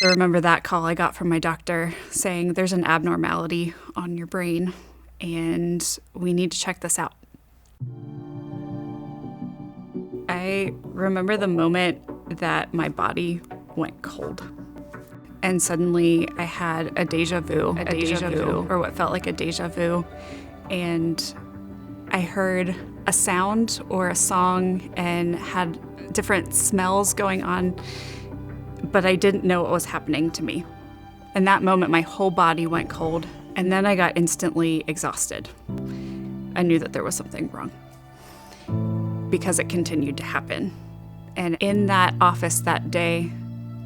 I remember that call I got from my doctor saying there's an abnormality on your brain and we need to check this out. I remember the moment that my body went cold. And suddenly I had a deja vu, or what felt like a deja vu. And I heard a sound or a song and had different smells going on, but I didn't know what was happening to me. In that moment, my whole body went cold, and then I got instantly exhausted. I knew that there was something wrong because it continued to happen. And in that office that day,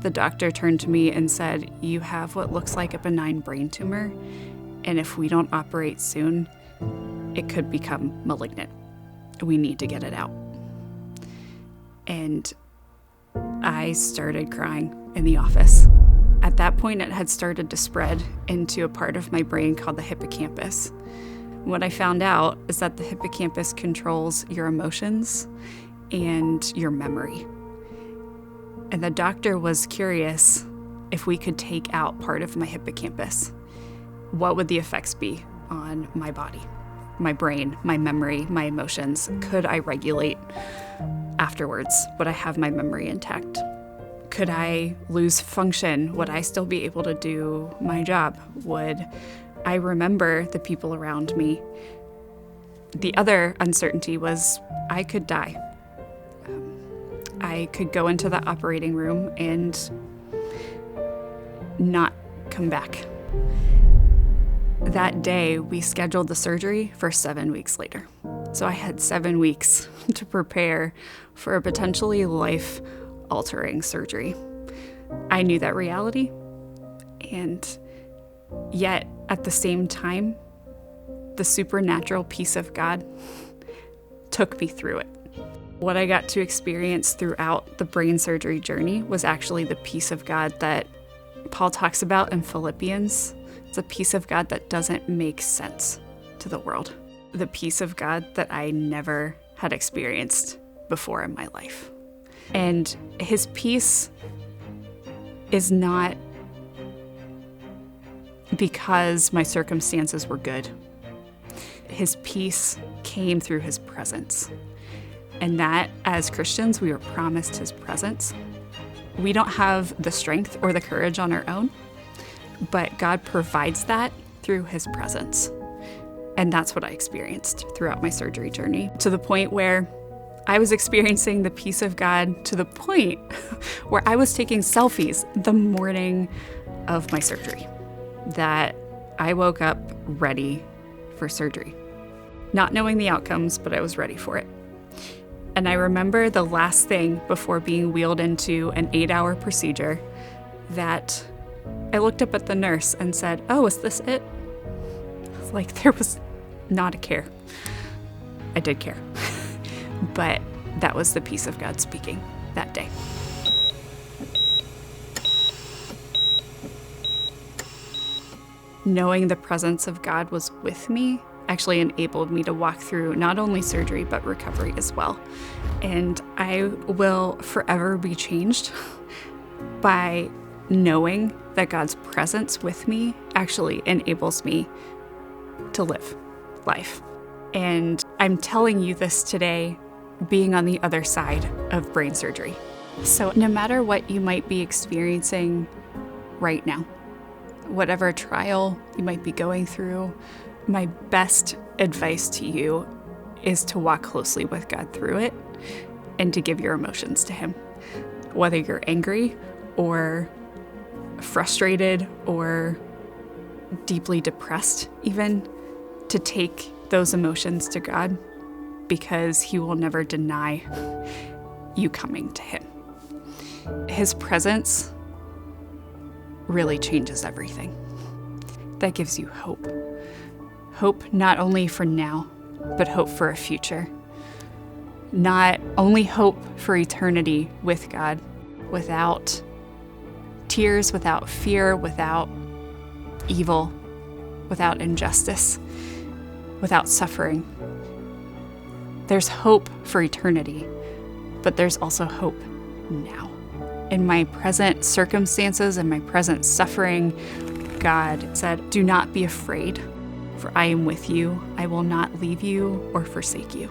the doctor turned to me and said, "You have what looks like a benign brain tumor, and if we don't operate soon, it could become malignant. We need to get it out." And I started crying in the office. At that point, it had started to spread into a part of my brain called the hippocampus. What I found out is that the hippocampus controls your emotions and your memory. And the doctor was curious if we could take out part of my hippocampus. What would the effects be on my body, my brain, my memory, my emotions? Could I regulate afterwards? Would I have my memory intact? Could I lose function? Would I still be able to do my job? Would I remember the people around me? The other uncertainty was I could die. I could go into the operating room and not come back. That day, we scheduled the surgery for 7 weeks later. So I had 7 weeks to prepare for a potentially life-altering surgery. I knew that reality, and yet at the same time, the supernatural peace of God took me through it. What I got to experience throughout the brain surgery journey was actually the peace of God that Paul talks about in Philippians. It's a peace of God that doesn't make sense to the world. The peace of God that I never had experienced before in my life. And his peace is not because my circumstances were good. His peace came through his presence. And that, as Christians, we were promised his presence. We don't have the strength or the courage on our own, but God provides that through his presence. And that's what I experienced throughout my surgery journey, to the point where I was experiencing the peace of God to the point where I was taking selfies the morning of my surgery, that I woke up ready for surgery. Not knowing the outcomes, but I was ready for it. And I remember the last thing before being wheeled into an 8-hour procedure that I looked up at the nurse and said, "Oh, is this it?" It's like there was not a care. I did care. But that was the peace of God speaking that day. Knowing the presence of God was with me actually enabled me to walk through not only surgery, but recovery as well. And I will forever be changed by knowing that God's presence with me actually enables me to live life. And I'm telling you this today, being on the other side of brain surgery. So no matter what you might be experiencing right now, whatever trial you might be going through, my best advice to you is to walk closely with God through it and to give your emotions to him. Whether you're angry or frustrated or deeply depressed, even, to take those emotions to God, because he will never deny you coming to him. His presence really changes everything. That gives you hope. Hope not only for now, but hope for a future. Not only hope for eternity with God, without tears, without fear, without evil, without injustice, without suffering. There's hope for eternity, but there's also hope now. In my present circumstances and my present suffering, God said, "Do not be afraid, for I am with you. I will not leave you or forsake you."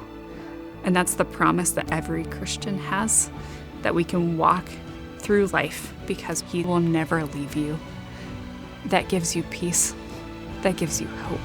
And that's the promise that every Christian has, that we can walk through life because He will never leave you. That gives you peace. That gives you hope.